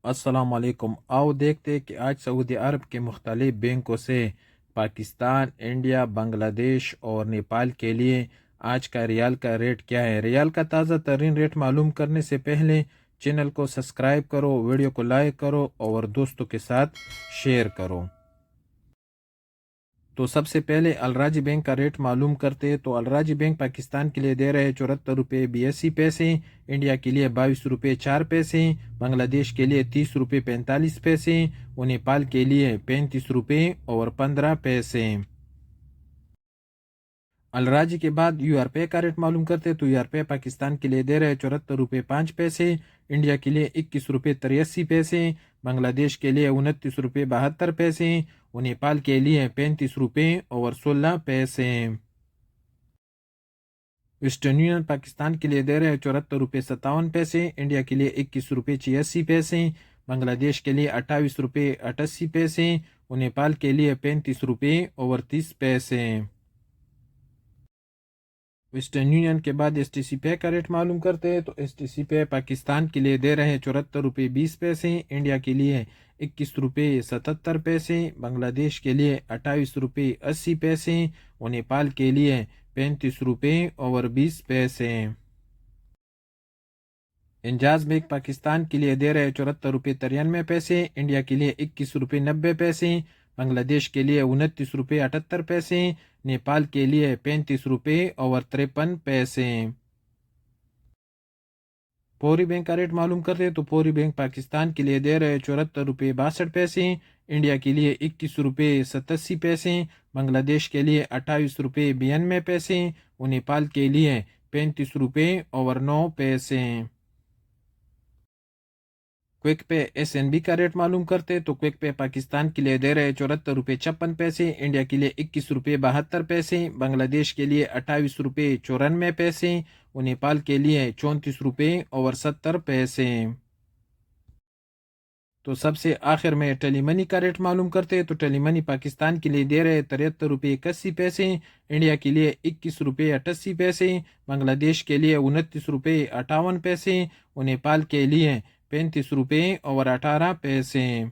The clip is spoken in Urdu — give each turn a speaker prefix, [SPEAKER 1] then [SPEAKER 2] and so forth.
[SPEAKER 1] السلام علیکم۔ آؤ دیکھتے ہیں کہ آج سعودی عرب کے مختلف بینکوں سے پاکستان، انڈیا، بنگلہ دیش اور نیپال کے لیے آج کا ریال کا ریٹ کیا ہے۔ ریال کا تازہ ترین ریٹ معلوم کرنے سے پہلے چینل کو سبسکرائب کرو، ویڈیو کو لائک کرو اور دوستوں کے ساتھ شیئر کرو۔ تو سب سے پہلے الراجی بینک کا ریٹ معلوم کرتے ہیں۔ تو الراجی بینک پاکستان کے لیے دے رہے 74 روپے 82 پیسے، انڈیا کے لیے 22 روپے 4 پیسے، بنگلہ دیش کے لیے 30 روپے 45 پیسے اور نیپال کے لیے 35 روپے اور 15 پیسے۔ الراجی کے بعد یو آر پے کا ریٹ معلوم کرتے تو یو آر پے پاکستان کے لیے دے رہے 74 روپے 5 پیسے، انڈیا کے لیے 21 روپے 83 پیسے، بنگلہ دیش کے لیے 29 روپے 72 پیسے اور نیپال کے لیے 35 روپے اور 16 پیسے۔ ویسٹرن یونین پاکستان کے لیے دے رہے 74 روپے 57 پیسے، انڈیا کے لیے 21 روپے 86 پیسے، بنگلہ دیش کے لیے 28 روپے 88 پیسے اور نیپال کے لیے 35 روپے اور 30 پیسے۔ ویسٹرن یونین کے بعد ایس ٹی سی پے کا ریٹ معلوم کرتے ہیں تو ایس ٹی سی پے پاکستان کے لیے دے رہے 74 روپے 20 پیسے، انڈیا کے لیے 21 روپے 77 پیسے، بنگلہ دیش کے لیے 28 روپے 80 پیسے اور نیپال کے لیے 35 روپے اور 20 پیسے۔ انجاز بینک پاکستان کے لیے دے رہے 74 روپے 93 پیسے، انڈیا کے لیے 21 روپے 90 پیسے، بنگلہ دیش کے لیے 29 روپے 78 پیسے، نیپال کے لیے 35 روپے اور 53 پیسے۔ پوری بینک کا ریٹ معلوم کرتے تو پوری بینک پاکستان کے لیے دے رہے 74 روپے 62 پیسے، انڈیا کے لیے 21 روپے 87 پیسے، بنگلہ دیش کے لیے 28 روپے 92 پیسے اور نیپال کے لیے 35 روپے اور 9 پیسے۔ Quick pay S N B کا ریٹ معلوم کرتے تو کوئک پے پاکستان کے لیے دے رہے 74 روپے 56 پیسے، انڈیا کے لیے 21 روپے 72 پیسے، بنگلہ دیش کے لیے 28 روپے 94 پیسے اور نیپال کے لیے 34 روپے اور 70 پیسے۔ تو سب سے آخر میں ٹیلی منی کا ریٹ معلوم کرتے تو ٹیلی منی پاکستان کے لیے دے رہے 73 روپے 81 پیسے، انڈیا کے لیے 21 روپے 88 پیسے، بنگلہ دیش کے لیے 29 روپے 58 پیسے اور نیپال کے لیے 35 روپے اور 18 پیسے۔